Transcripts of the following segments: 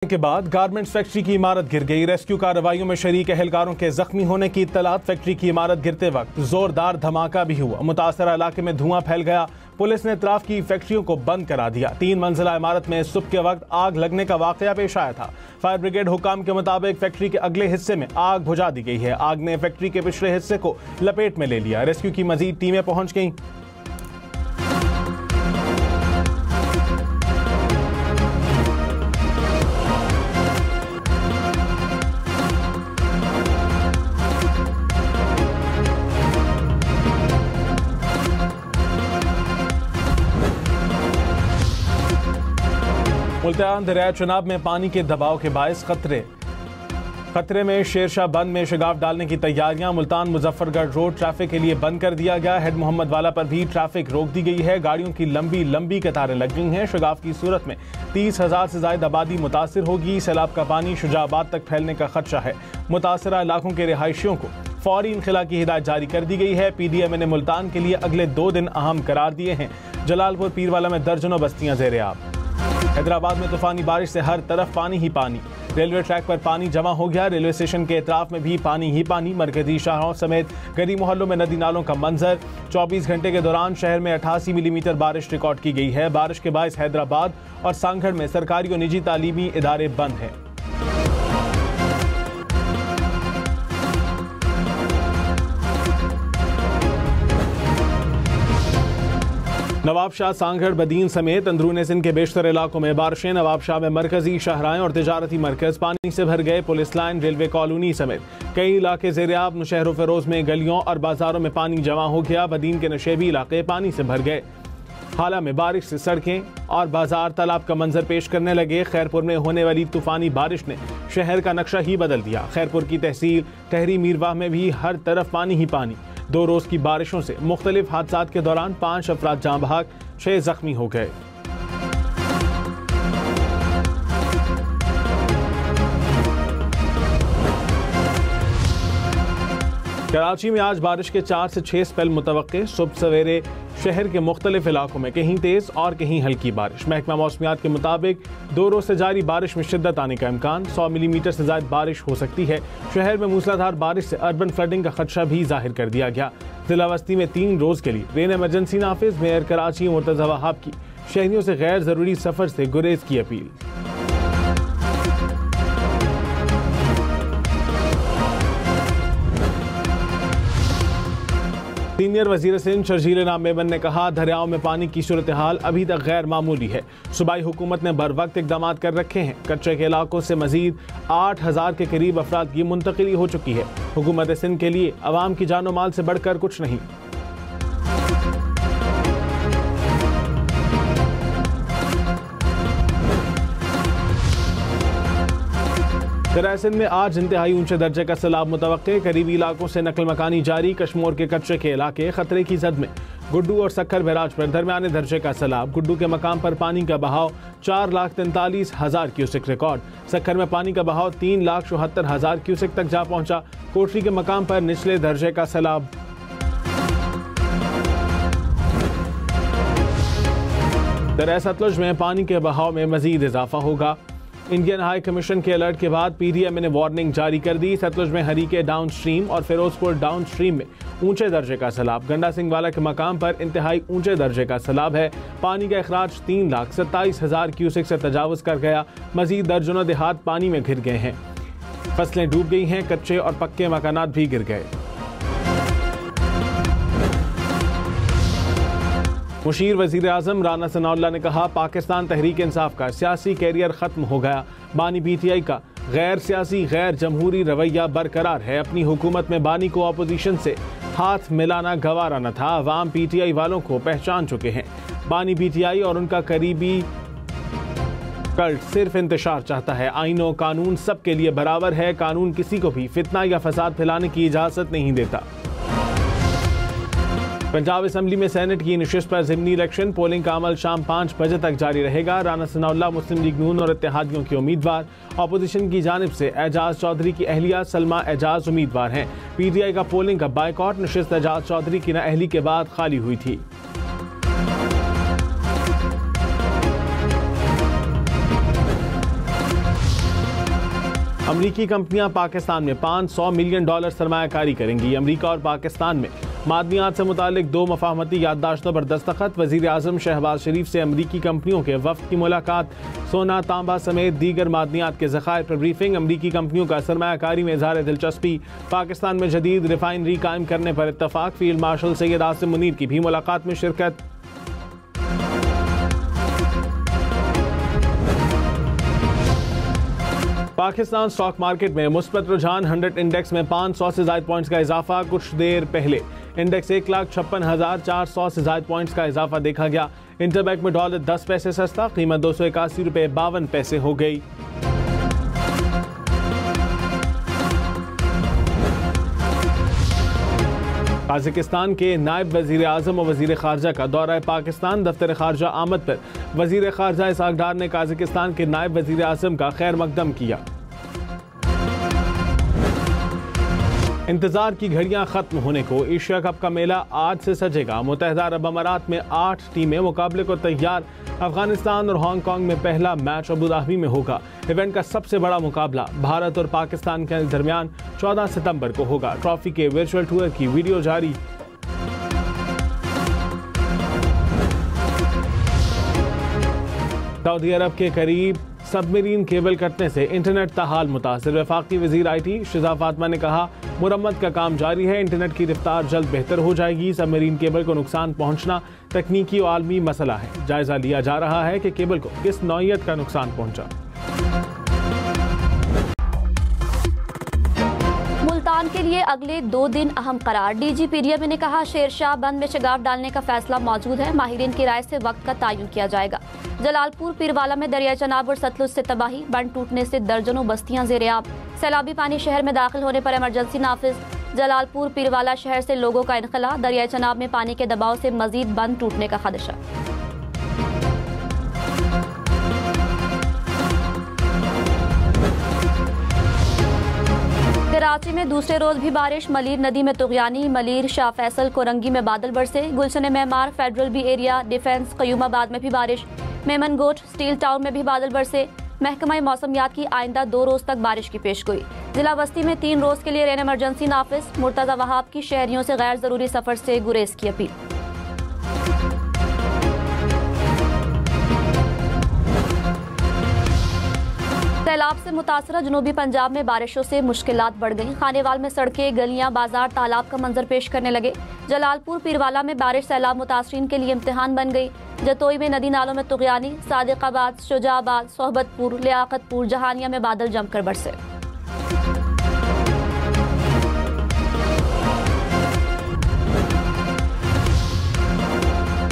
के बाद garments factory की इमारत गिर गई। रेस्क्यू कार्रवाइयों में शरीक एहलकारों के जख्मी होने की इत्तलात। फैक्ट्री की इमारत गिरते वक्त जोरदार धमाका भी हुआ। मुतासरा इलाके में धुआं फैल गया। पुलिस ने इतराफ की फैक्ट्रियों को बंद करा दिया। 3 मंजिला इमारत में सुबह के वक्त आग लगने का वाकया पेश आया था। फायर ब्रिगेड हुकाम के मुताबिक फैक्ट्री के अगले हिस्से में आग बुझा दी गई है। आग ने फैक्ट्री के पिछले हिस्से को लपेट में ले लिया। रेस्क्यू की मजीद टीमें पहुंच गईं। मुल्तान दरिया चनाब में पानी के दबाव के बायस खतरे में शेरशाह बंद में शगाफ डालने की तैयारियां। मुल्तान मुजफ्फरगढ़ रोड ट्रैफिक के लिए बंद कर दिया गया। हेड मोहम्मद वाला पर भी ट्रैफिक रोक दी गई है। गाड़ियों की लंबी कतारें लग गई हैं। शगाफ की सूरत में 30,000 से ज्यादा आबादी मुतासिर होगी। सैलाब का पानी शुजाबाद तक फैलने का खदशा है। मुतासरा इलाकों के रिहायशियों को फौरी इनखिला की हिदायत जारी कर दी गई है। PDMA ने मुल्तान के लिए अगले 2 दिन अहम करार दिए हैं। जलालपुर पीरवाला में दर्जनों बस्तियां ज़ेर-ए-आब। हैदराबाद में तूफानी बारिश से हर तरफ पानी ही पानी। रेलवे ट्रैक पर पानी जमा हो गया। रेलवे स्टेशन के एतराफ में भी पानी ही पानी। मरकजी शाहराहों समेत गली मोहल्लों में नदी नालों का मंजर। 24 घंटे के दौरान शहर में 88 मिलीमीटर बारिश रिकॉर्ड की गई है। बारिश के बायस हैदराबाद और सांगढ़ में सरकारी और निजी तालीमी इदारे बंद हैं। नवाबशाह, सांगढ़, बदीन समेत अंदरूनी सिंध के बेशतर इलाकों में बारिशें। नवाबशाह में मरकजी शाहराएं और तिजारती मरकज पानी से भर गए। पुलिस लाइन, रेलवे कॉलोनी समेत कई इलाके ज़ेर-ए-आब। नौशहर फेरोज में गलियों और बाजारों में पानी जमा हो गया। बदीन के नशेबी इलाके पानी से भर गए। हाला में बारिश से सड़कें और बाजार तालाब का मंजर पेश करने लगे। खैरपुर में होने वाली तूफानी बारिश ने शहर का नक्शा ही बदल दिया। खैरपुर की तहसील टहरी मीरवाह में भी हर तरफ पानी ही पानी। 2 रोज की बारिशों से मुख्तलिफ हादसात के दौरान 5 अफराद जाँ बहक, 6 जख्मी हो गए। कराची में आज बारिश के 4 से 6 स्पेल मुतवक्के। सुबह सवेरे शहर के मुख्तलिफ इलाकों में कहीं तेज और कहीं हल्की बारिश। महकमा मौसमियात के मुताबिक 2 रोज से जारी बारिश में शिद्दत आने का इम्कान। 100 मिलीमीटर से ज्यादा बारिश हो सकती है। शहर में मूसलाधार बारिश से अर्बन फ्लडिंग का खदशा भी जाहिर कर दिया गया। जिला वस्ती में 3 रोज के लिए रेन इमरजेंसी नाफिज। मेयर कराची मुर्तजा वहाब की शहरियों से गैर जरूरी सफर से गुरेज की अपील। सीनियर वजीर सिंध शर्जील नाम मेमन ने कहा, दरियाओं में पानी की सूरत हाल अभी तक गैर मामूली है। सूबाई हुकूमत ने बर वक्त इकदाम कर रखे हैं। कच्चे के इलाकों से मजीद 8,000 के करीब अफराद की मुंतकिली हो चुकी है। हुकूमत सिंध के लिए अवाम की जानो माल से बढ़कर कुछ नहीं। दरिया सिंध में आज इंतहाई ऊंचे दर्जे का सैलाब मुतवक्के। करीबी इलाकों से नकल मकानी जारी। कश्मोर के कच्चे के इलाके खतरे की जद में। गुड्डू और सक्खर बैराज पर दरमियाने दर्जे का सैलाब। गुड्डू के मकाम पर पानी का बहाव 4,43,000 क्यूसेक रिकॉर्ड। सक्खर में पानी का बहाव 3,74,000 क्यूसेक तक जा पहुंचा। कोटरी के मकाम पर निचले दर्जे का सैलाब। दरिया सतलुज में पानी के बहाव में मजीद इजाफा होगा। इंडियन हाई कमीशन के अलर्ट के बाद PDMA ने वार्निंग जारी कर दी। सतलुज में हरीके डाउन स्ट्रीम और फिरोजपुर डाउन स्ट्रीम में ऊंचे दर्जे का सैलाब। गंडा सिंह वाला के मकाम पर इंतहाई ऊंचे दर्जे का सैलाब है। पानी का अखराज 3,27,000 क्यूसेक से तजावुज कर गया। मजीद दर्जनों देहात पानी में घिर गए हैं। फसलें डूब गई हैं। कच्चे और पक्के मकानात भी गिर गए। मुशीर वजीर आजम राना सनाउल्लाह ने कहा, पाकिस्तान तहरीक इंसाफ का सियासी कैरियर खत्म हो गया। बानी PTI का गैर सियासी गैर जमहूरी रवैया बरकरार है। अपनी हुकूमत में बानी को अपोजिशन से हाथ मिलाना गवारा न था। अवाम PTI वालों को पहचान चुके हैं। बानी PTI और उनका करीबी कल्ट सिर्फ इंतशार चाहता है। आईन और कानून सबके लिए बराबर है। कानून किसी को भी फितना या फसाद फैलाने की इजाजत नहीं देता। पंजाब असेंबली में सेनेट की नशिस्त पर ज़िमनी इलेक्शन। पोलिंग का अमल शाम 5 बजे तक जारी रहेगा। राना सनाउल्लाह मुस्लिम लीग नून और इत्तेहादियों के उम्मीदवार। अपोजिशन की जानिब से एजाज चौधरी की अहलिया सलमा एजाज उम्मीदवार हैं। PTI का पोलिंग का बाइकआउट नशिस्त एजाज चौधरी की नाअहली के बाद खाली हुई थी। अमरीकी कंपनियां पाकिस्तान में $500 मिलियन सरमायाकारी करेंगी। अमरीका और पाकिस्तान में मादनियात से मुतालिक 2 मफाहमती याददाश्तों पर दस्तखत। वज़ीर आज़म शहबाज शरीफ से अमरीकी कंपनियों के वफ़द की मुलाकात। सोना, तांबा समेत दीगर मादनियात के ज़खायर पर ब्रीफिंग। अमरीकी कंपनियों का सरमायाकारी में इज़हार दिलचस्पी। पाकिस्तान में जदीद रिफाइनरी कायम करने पर इत्तफाक। फील्ड मार्शल सैयद आसिम मुनीर की भी मुलाकात में शिरकत। पाकिस्तान स्टॉक मार्केट में मुस्बत रुझान। 100 इंडेक्स में 500 से ज़ायद पॉइंट्स का इजाफा। कुछ देर पहले इंडेक्स 1,56,400 से ज़ायद पॉइंट्स का इजाफा देखा गया। इंटरबैंक में डॉलर 10 पैसे सस्ता, कीमत $281.52 हो गई। पाकिस्तान के नायब वज़ीर आज़म और वज़ीर ख़ारजा का दौरा पाकिस्तान। दफ्तर ख़ारजा आमद पर वज़ीर ख़ारजा इसहाक डार ने काज़ाकिस्तान के नायब वज़ीर आज़म का खैर मकदम किया। इंतज़ार की घड़ियां ख़त्म होने को। एशिया कप का मेला आज से सजेगा। मुत्तहिदा अरब अमारात में 8 टीमें मुकाबले को तैयार। अफगानिस्तान और हांगकांग में पहला मैच अबू धाबी में होगा। इवेंट का सबसे बड़ा मुकाबला भारत और पाकिस्तान के दरमियान 14 सितंबर को होगा। ट्रॉफी के वर्चुअल टूर की वीडियो जारी। सऊदी अरब के करीब सबमरीन केबल कटने से इंटरनेट ताहाल मुतासिर। वफाकी वज़ीर IT शिजा फातिमा ने कहा, मुरम्मत का काम जारी है। इंटरनेट की रफ्तार जल्द बेहतर हो जाएगी। सबमरीन केबल को नुकसान पहुंचना तकनीकी और आलमी मसला है। जायजा लिया जा रहा है कि केबल को किस नौइयत का नुकसान पहुंचा। मुल्तान के लिए अगले 2 दिन अहम करार। DG PDM ने कहा, शेरशाह बंद में शगाफ डालने का फैसला मौजूद है। माहिरीन की राय से वक्त का तयन किया जाएगा। जलालपुर पीरवाला में दरिया चनाब और सतलुज से तबाही। बंद टूटने से दर्जनों बस्तियां ज़ेर-ए-आब। सैलाबी पानी शहर में दाखिल होने पर इमरजेंसी नाफिज। जलालपुर पीरवाला शहर से लोगों का इनखला। दरिया चनाब में पानी के दबाव से मजीद बंद टूटने का खदशा। कराची में दूसरे रोज भी बारिश। मलीर नदी में तुगयानी। मलीर, शाह फैसल, कोरंगी में बादल बरसे। Gulshan Memar, federal B area, defence, Qayyumabad में भी बारिश। मेमनगोट, स्टील टाउन में भी बादल बरसे। महकमा मौसमियात की आइंदा 2 रोज तक बारिश की पेशगोई। जिला बस्ती में 3 रोज के लिए रेन इमरजेंसी नाफिज। मुर्तजा वहाब की शहरियों से गैर जरूरी सफर से गुरेज की अपील। सैलाब से मुतासरा जनूबी पंजाब में बारिशों से मुश्किलात बढ़ गई। खानेवाल में सड़कें, गलियां, बाजार तालाब का मंजर पेश करने लगे। जलालपुर पीरवाला में बारिश सैलाब मुतासरीन के लिए इम्तिहान बन गई। जतोई में नदी नालों में तुगयानी। सादिकाबाद, शुजाबाद, सोहबतपुर, लियाकतपुर, जहानिया में बादल जमकर बरसे।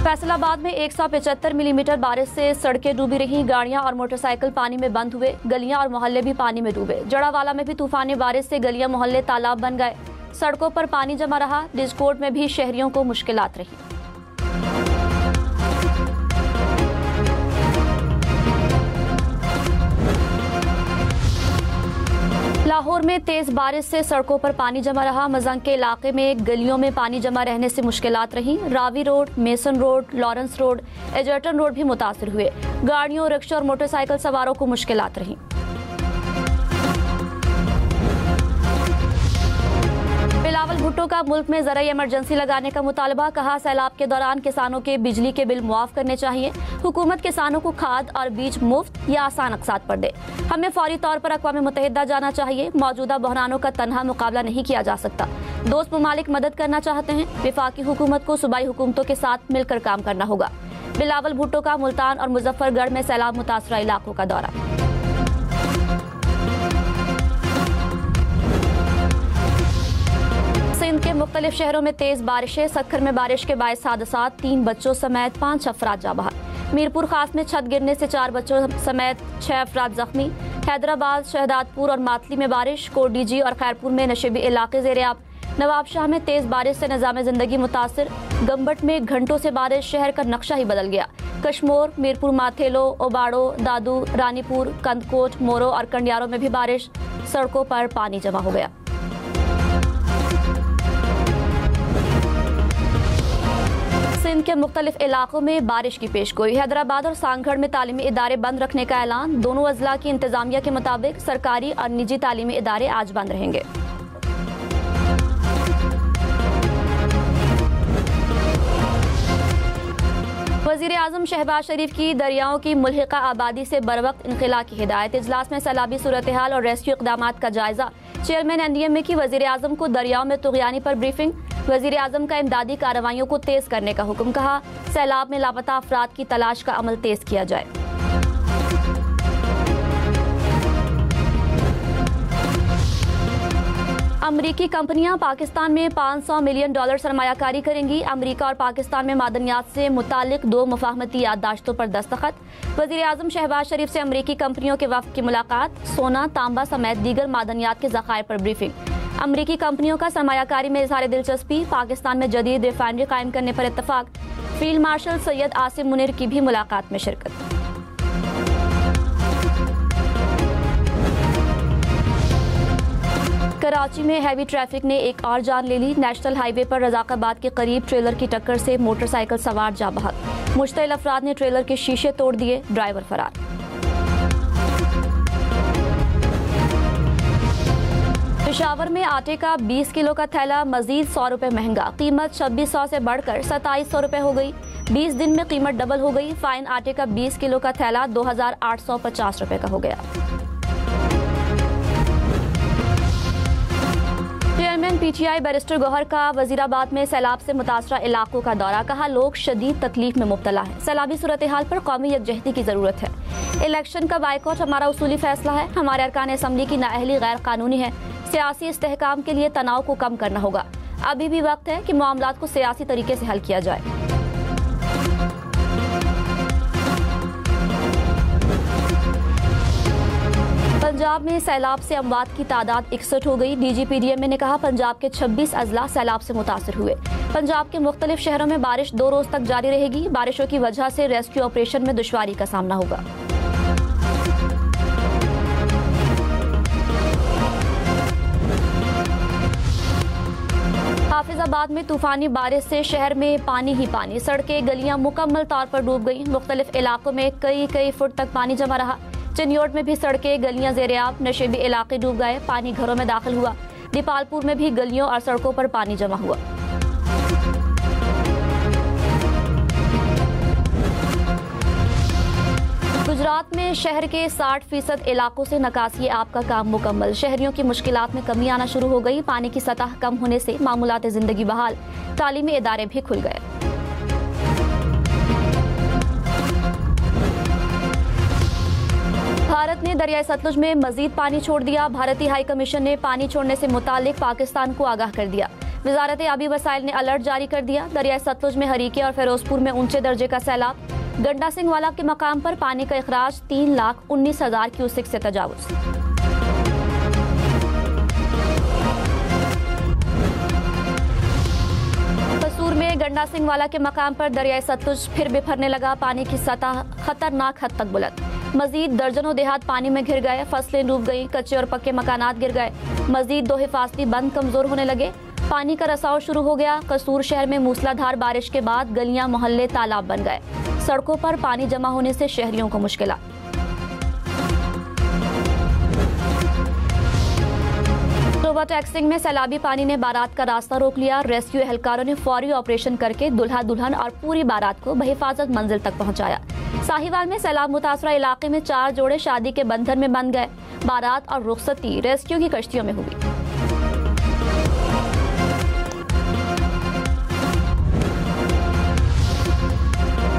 फैसलाबाद में 175 मिलीमीटर बारिश से सड़कें डूबी रहीं। गाड़ियां और मोटरसाइकिल पानी में बंद हुए। गलियां और मोहल्ले भी पानी में डूबे। जड़ावाला में भी तूफानी बारिश से गलियां, मोहल्ले तालाब बन गए। सड़कों पर पानी जमा रहा। डिस्कोट में भी शहरियों को मुश्किलात रही। लाहौर में तेज बारिश से सड़कों पर पानी जमा रहा। मजंग के इलाके में गलियों में पानी जमा रहने से मुश्किलात रही। Ravi road, Mason road, Lawrence road, Egerton road भी मुतासिर हुए। गाड़ियों, रिक्शा और मोटरसाइकिल सवारों को मुश्किलात रही। बिलावल भुट्टो का मुल्क में ज़राई इमरजेंसी लगाने का मुतालबा। कहा, सैलाब के दौरान किसानों के बिजली के बिल मुआफ करने चाहिए। हुकूमत किसानों को खाद और बीज मुफ्त या आसान अक़सात पर दे। हमें फौरी तौर पर अक़वाम मुत्तहिदा जाना चाहिए। मौजूदा बहरानों का तन्हा मुकाबला नहीं किया जा सकता। दोस्त ममालिक मदद करना चाहते हैं। वफाकी हुकूमत को सूबाई हुकूमतों के साथ मिलकर काम करना होगा। बिलावल भुट्टो का मुल्तान और मुजफ्फरगढ़ में सैलाब मुतासरा इलाकों का दौरा। सिंध के मुख्तलिफ शहरों में तेज बारिशें। सक्खर में बारिश के बायस हादसात। 3 बच्चों समेत 5 अफराद जा बहाल। मीरपुर खास में छत गिरने से 4 बच्चों समेत 6 अफराद जख्मी। हैदराबाद, शहदादपुर और मातली में बारिश। कोडीजी और खैरपुर में नशेबी इलाके ज़ेर-ए-आब। नवाबशाह में तेज बारिश से निज़ाम जिंदगी मुतासिर। गंबट में घंटों से बारिश, शहर का नक्शा ही बदल गया। कश्मोर, मीरपुर माथेलो, ओबाड़ो, दादू, रानीपुर, कंदकोट, मोरो और कंडियारों में भी बारिश। सड़कों पर पानी जमा हो गया। सिंध के मुख्तलिफ इलाकों में बारिश की पेशगोई। हैदराबाद और सांगढ़ में तालीमी इदारे बंद रखने का ऐलान। दोनों अजला की इंतजामिया के मुताबिक सरकारी और निजी तालीमी इदारे आज बंद रहेंगे। वज़ीर आज़म शहबाज शरीफ की दरियाओं की मुल्हिका आबादी से बरवक्त इनखला की हिदायत। इजलास में सैलाबी सूरत हाल और रेस्क्यू इक़दामात का जायजा। चेयरमैन NDMA की वज़ीर आज़म को दरियाओं में तुग़यानी पर ब्रीफिंग। वज़ीर आज़म का इमदादी कार्रवाइयों को तेज करने का हुक्म। कहा, सैलाब में लापता अफराद की तलाश का अमल तेज किया जाए। अमरीकी कंपनियां पाकिस्तान में $500 मिलियन सरमायाकारी करेंगी। अमरीका और पाकिस्तान में मादनियात से मुतालिक 2 मुफाहमती याददाश्तों पर दस्तखत। वज़ीर आज़म शहबाज शरीफ से अमरीकी कंपनियों के वफ़द की मुलाकात। सोना, तांबा समेत दीगर मादनियात के ज़खायर पर ब्रीफिंग। अमरीकी कंपनियों का सरमायाकारी में इज़हार दिलचस्पी। पाकिस्तान में जदीद रिफाइनरी कायम करने पर इत्तफाक। फील्ड मार्शल सैयद आसिम मुनीर की भी मुलाकात में शिरकत। कराची में हैवी ट्रैफिक ने एक और जान ले ली। नेशनल हाईवे पर रज़ाकाबाद के करीब ट्रेलर की टक्कर से मोटरसाइकिल सवार जा बहक। मुश्तइल अफराद ने ट्रेलर के शीशे तोड़ दिए, ड्राइवर फरार। पेशावर में आटे का 20 किलो का थैला मजीद 100 रुपए महंगा। कीमत 2600 से बढ़कर 2700 रुपए हो गई। 20 दिन में कीमत डबल हो गई। फाइन आटे का 20 किलो का थैला 2850 रुपए का हो गया। चेयरमैन PTI बैरिस्टर गौहर का वजीराबाद में सैलाब से मुतासरा इलाकों का दौरा। कहा, लोग शदीद तकलीफ में मुब्तला हैं। सैलाबी सूरत हाल पर कौमी यकजहती की जरूरत है। इलेक्शन का बाइकॉट हमारा उसूली फैसला है। हमारे अरकान असम्बली की नाअहली गैर कानूनी है। सियासी इस्तेहकाम के लिए तनाव को कम करना होगा। अभी भी वक्त है कि मामलात को सियासी तरीके से हल किया जाए। पंजाब में सैलाब से अमवात की तादाद 61 हो गई। DGP DMA ने कहा, पंजाब के 26 अजला सैलाब से मुतासर हुए। पंजाब के मुख्तलिफ शहरों में बारिश 2 रोज तक जारी रहेगी। बारिशों की वजह से रेस्क्यू ऑपरेशन में दुश्वारी का सामना होगा। हाफिजाबाद में तूफानी बारिश से शहर में पानी ही पानी। सड़कें गलियां मुकम्मल तौर पर डूब गई। मुख्तलिफ इलाकों में कई फुट तक पानी जमा रहा। चिन्योट में भी सड़कें गलियां ज़ेर-ए-आब। नशेबी इलाके डूब गए। पानी घरों में दाखिल हुआ। दीपालपुर में भी गलियों और सड़कों पर पानी जमा हुआ। गुजरात में शहर के 60% इलाकों से निकासी आब का काम मुकम्मल। शहरियों की मुश्किलात में कमी आना शुरू हो गई। पानी की सतह कम होने से मामूलात जिंदगी बहाल। तालीमी इदारे भी खुल गए। भारत ने दरियाई सतलुज में मजीद पानी छोड़ दिया। भारतीय हाई कमीशन ने पानी छोड़ने से मुतालिक पाकिस्तान को आगाह कर दिया। वजारत आबी वसाइल ने अलर्ट जारी कर दिया। दरियाई सतलुज में हरीके और फिरोजपुर में ऊंचे दर्जे का सैलाब। गंडा सिंह वाला के मकाम पर पानी का इखराज 3,19,000 क्यूसेक से तजावुज। कसूर में गंडा सिंह वाला के मकाम पर दरियाई सतलुज फिर बिफरने लगा। पानी की सतह खतरनाक हद तक बुलंद। मजीद दर्जनों देहात पानी में घिर गए। फसलें डूब गई। कच्चे और पक्के मकानात गिर गए। मजीद 2 हिफाजती बंद कमजोर होने लगे। पानी का रसाव शुरू हो गया। कसूर शहर में मूसलाधार बारिश के बाद गलियां मोहल्ले तालाब बन गए। सड़कों पर पानी जमा होने से शहरियों को मुश्किलात। ओवर टैक्सिंग में सैलाबी पानी ने बारात का रास्ता रोक लिया। रेस्क्यू एहलकारों ने फौरी ऑपरेशन करके दुल्हा दुल्हन और पूरी बारात को बहिफाजत मंजिल तक पहुंचाया। साहिवाल में सैलाब मुतासरा इलाके में 4 जोड़े शादी के बंधन में बंध गए। बारात और रुखसती रेस्क्यू की कश्तियों में हुई।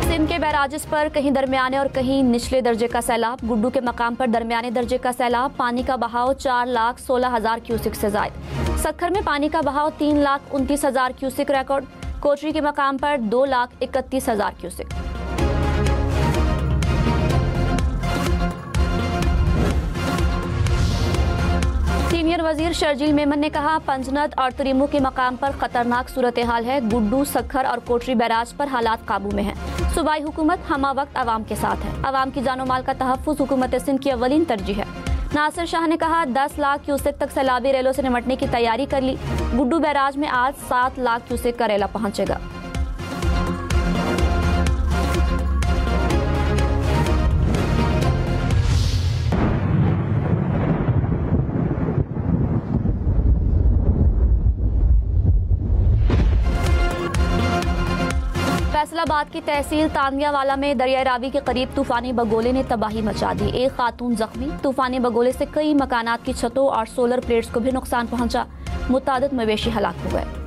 सिंध के बैराजिस पर कहीं दरमियाने और कहीं निचले दर्जे का सैलाब। गुड्डू के मकाम पर दरमियाने दर्जे का सैलाब। पानी का बहाव 4,16,000 क्यूसेक से जायद। सक्खर में पानी का बहाव 3,29,000 क्यूसेक रिकॉर्ड। कोटरी के मकाम पर 2,31,000 क्यूसेक। सीनियर वजीर शर्जील मेमन ने कहा, पंजनद और तरीमू के मकाम पर खतरनाक सूरत हाल है। गुड्डू, सक्खर और कोटरी बैराज पर हालात काबू में हैं। सूबाई हुकूमत हमा वक्त आवाम के साथ है। आवाम की जानो माल का तहफ़्फ़ुज़ हुकूमत सिंध की अव्वलीन तरजीह है। नासिर शाह ने कहा, 10 लाख क्यूसेक तक सैलाबी रेलों से निमटने की तैयारी कर ली। गुड्डू बैराज में आज 7 लाख क्यूसेक का रेला पहुंचेगा। फैसलाबाद की तहसील तानियावाला में दरिया रावी के करीब तूफानी बगोले ने तबाही मचा दी। एक खातून जख्मी। तूफानी बगोले से कई मकानात की छतों और सोलर प्लेट्स को भी नुकसान पहुंचा। मुतादिद मवेशी हलाक हो गए।